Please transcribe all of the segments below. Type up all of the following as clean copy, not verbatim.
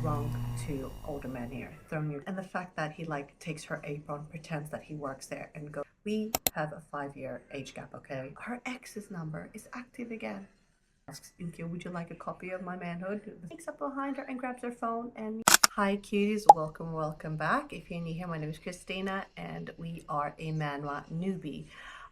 drunk to older men here, throwing you, and the fact that he like takes her apron, pretends that he works there, and goes. We have a 5-year age gap, okay? Her ex's number is active again. Asks Yuki, would you like a copy of my manhood? Picks up behind her and grabs her phone and hi cuties, welcome back. If you're new here, my name is Kristina and we are a Manhwa newbie.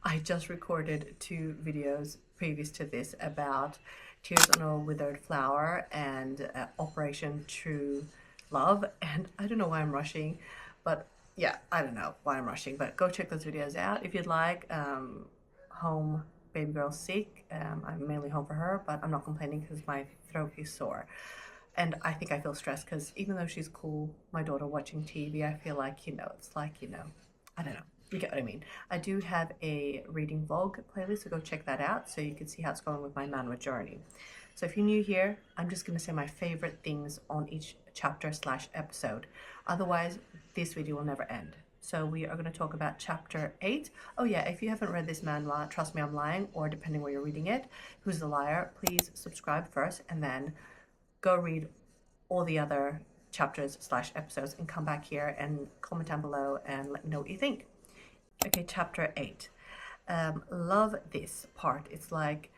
I just recorded 2 videos previous to this about Tears on a Withered Flower and Operation True Love, and I don't know why I'm rushing, but yeah, I don't know why I'm rushing, but go check those videos out if you'd like. Home baby girl's sick. I'm mainly home for her, but I'm not complaining because my throat is sore. And I think I feel stressed because even though she's cool, my daughter watching TV, I feel like, it's like, I don't know. You get what I mean. I do have a reading vlog playlist, so go check that out so you can see how it's going with my Manhwa journey. So if you're new here, I'm just going to say my favorite things on each chapter / episode. Otherwise, this video will never end. So we are going to talk about chapter 8. Oh yeah, if you haven't read this manhwa, trust me, I'm lying, or depending where you're reading it, who's the liar, please subscribe first and then go read all the other chapters / episodes and come back here and comment down below and let me know what you think. Okay, chapter 8. Love this part. It's like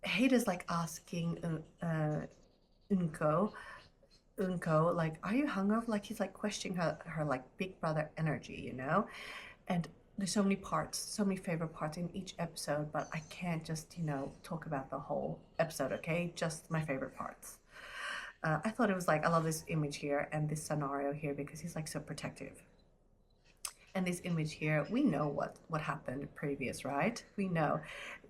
Heida's like asking Unko, like, are you hungover? Like, he's like questioning her like big brother energy, And there's so many parts, so many favorite parts in each episode, but I can't just, talk about the whole episode, okay? Just my favorite parts. I thought it was like, I love this image here and this scenario here because he's like so protective. And this image here, we know what happened previous, right? We know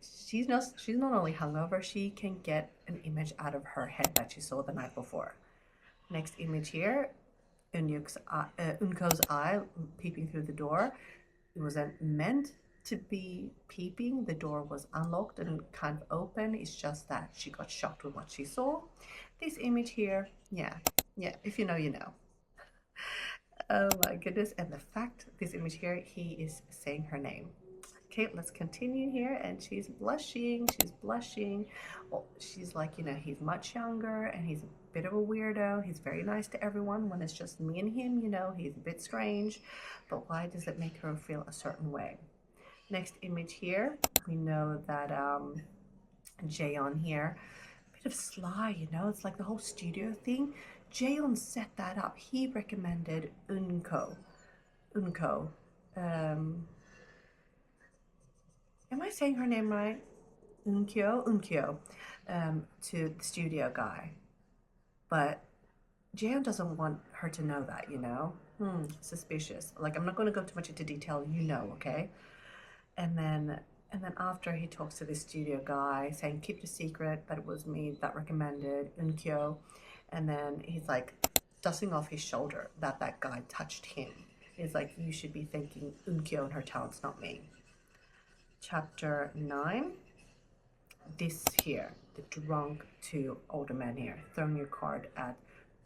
she's not only hungover, she can get an image out of her head that she saw the night before. Next image here, Unko's eye peeping through the door. It wasn't meant to be peeping. The door was unlocked and kind of open. It's just that she got shocked with what she saw. This image here, yeah, if you know, you know. Oh my goodness. And the fact, this image here, he is saying her name. Okay, let's continue here. And she's blushing. Oh, she's like, he's much younger and he's a bit of a weirdo. He's very nice to everyone. When it's just me and him, he's a bit strange. But why does it make her feel a certain way? Next image here, we know that Jaeon here, a bit of sly, it's like the whole studio thing. Jaeon set that up. He recommended Unko. Am I saying her name right? Unkyo, to the studio guy. But Jaeon doesn't want her to know that, suspicious. Like, I'm not going to go too much into detail, okay? And then after he talks to the studio guy saying, keep the secret, that it was me that recommended Unkyo. And then he's like dusting off his shoulder that guy touched him. He's like, you should be thanking Unkyo and her talents, not me. Chapter 9. This here, the drunk to older man here, throwing your card at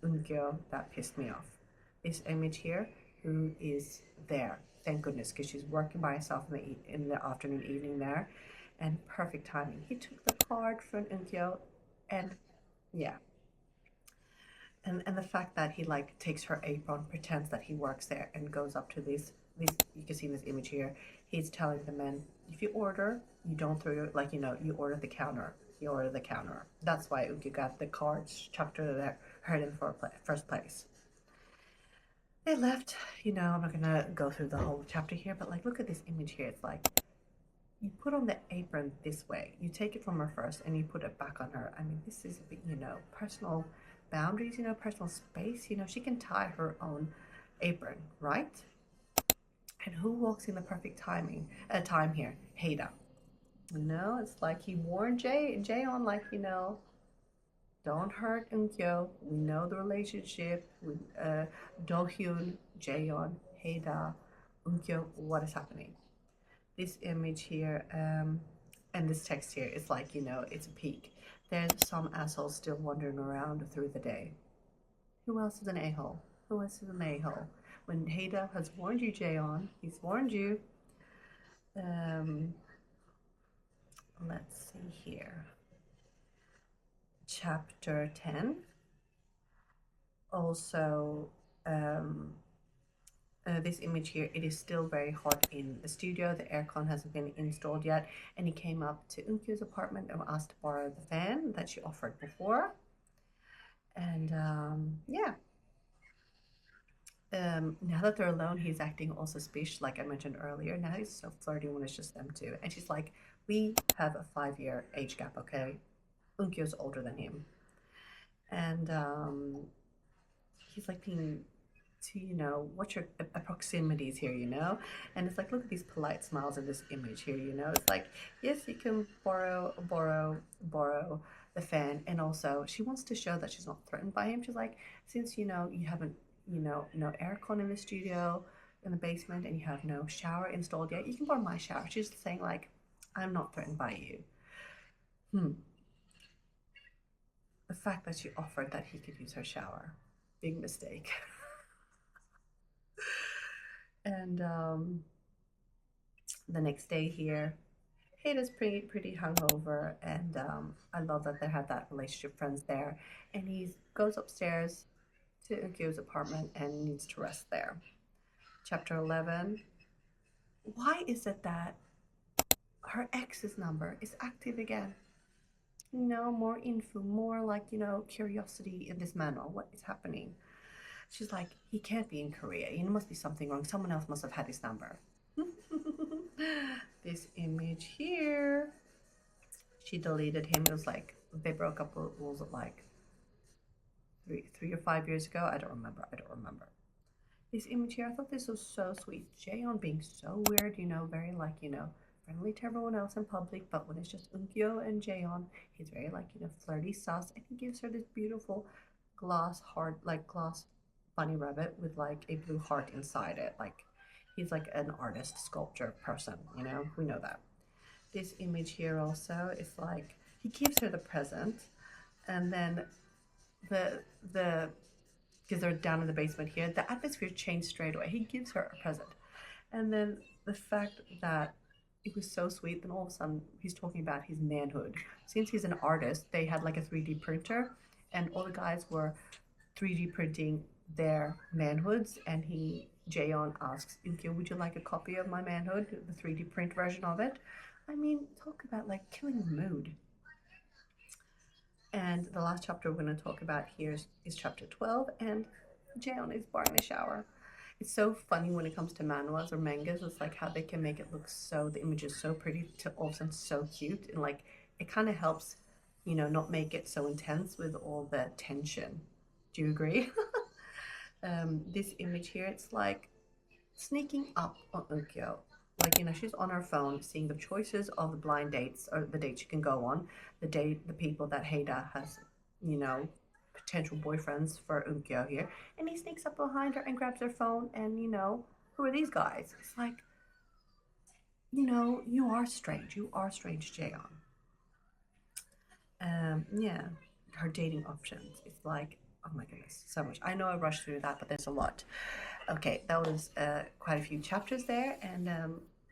Unkyo, that pissed me off. This image here, who is there? Thank goodness, because she's working by herself in the afternoon, evening there, and perfect timing. He took the card from Unkyo, and yeah. And the fact that he like takes her apron, pretends that he works there, and goes up to this you can see in this image here, he's telling the men, if you order, you don't throw your, like, you order the counter. That's why Unkyo got the cards chapter that hurt him for first place. They left, I'm not gonna go through the whole chapter here, but like, look at this image here. It's like, you put on the apron this way, you take it from her first and you put it back on her. I mean, this is a bit, personal boundaries, personal space. She can tie her own apron, right? And who walks in the perfect time here? Haida. It's like he warned Jaeon, like, don't hurt Unkyo. We know the relationship with Do-hyun, Jaeon, Haida, Unkyo. What is happening? This image here and this text here is like, it's a peek. There's some assholes still wandering around through the day. Who else is an a-hole? When Haida has warned you, Jaeon, he's warned you. Let's see here. Chapter 10. Also, this image here, it is still very hot in the studio. The aircon hasn't been installed yet, and he came up to Unkyo's apartment and asked to borrow the fan that she offered before. And yeah. Now that they're alone, he's acting all suspicious, like I mentioned earlier. Now he's so flirty when it's just them two. And she's like, we have a 5-year age gap, okay? Unkyo's older than him. And he's like being to, what's your proximities here, And it's like, look at these polite smiles in this image here, It's like, yes, you can borrow the fan. And also, she wants to show that she's not threatened by him. She's like, since, you haven't, no aircon in the studio, in the basement, and you have no shower installed yet, you can borrow my shower. She's saying, like, I'm not threatened by you. The fact that she offered that he could use her shower, big mistake. And the next day here, Heida's pretty hungover, and I love that they have that relationship friends there. And he goes upstairs to Unkyo's apartment and needs to rest there. Chapter 11. Why is it that her ex's number is active again? More info, more like, curiosity in this manhwa. What is happening? She's like, he can't be in Korea. There must be something wrong. Someone else must have had his number. This image here, she deleted him. It was like, they broke up, what was it, like 3 or 5 years ago? I don't remember. This image here, I thought this was so sweet. Jaeon being so weird, very like, friendly to everyone else in public, but when it's just Unkyo and Jaeon, he's very like, flirty, sus, and he gives her this beautiful glass bunny rabbit with like a blue heart inside it. Like, he's like an artist, sculpture person, we know that. This image here also is like, he gives her the present, and then the because they're down in the basement here, the atmosphere changed straight away. He gives her a present, and then the fact that it was so sweet, then all of a sudden he's talking about his manhood. Since he's an artist, they had like a 3D printer, and all the guys were 3D printing their manhoods, and Jaeon asks Unkyo, would you like a copy of my manhood, the 3D print version of it? I mean, talk about like killing the mood. And the last chapter we're going to talk about here is chapter 12, and Jaeon is borrowing a shower. It's so funny when it comes to manhwas or mangas. It's like how they can make it look so, the image is so pretty to all of a sudden so cute, and like it kind of helps, not make it so intense with all the tension. Do you agree? This image here, it's like sneaking up on Unkyo. Like, she's on her phone seeing the choices of the blind dates, or the dates you can go on, the people that Heida has, potential boyfriends for Unkyo here. And he sneaks up behind her and grabs her phone, and, who are these guys? It's like, you are strange. You are strange, Jaeon. Yeah, her dating options. It's like, oh my goodness, so much. I know I rushed through that, but there's a lot. Okay, that was quite a few chapters there, and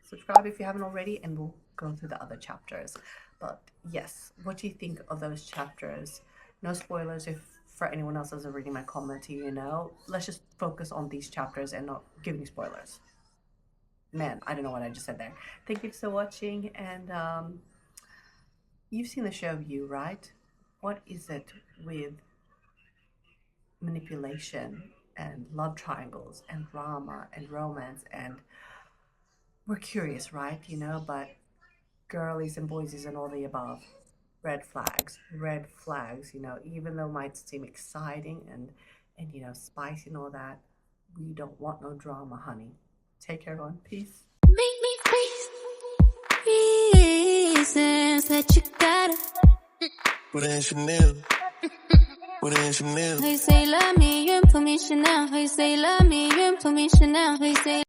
subscribe if you haven't already, and we'll go through the other chapters. But yes, what do you think of those chapters? No spoilers if for anyone else that's reading my comment to Let's just focus on these chapters and not give any spoilers. Man, I don't know what I just said there. Thank you for watching, and you've seen the show You, right? What is it with manipulation and love triangles and drama and romance, and we're curious, right? But girlies and boysies and all the above. Red flags, even though it might seem exciting and spicy and all that, we don't want no drama, honey. Take care, everyone. Peace. Make me reasons that you gotta put in Chanel. Put in Chanel. He say love me, you put me Chanel. He say love me, you put me Chanel. He say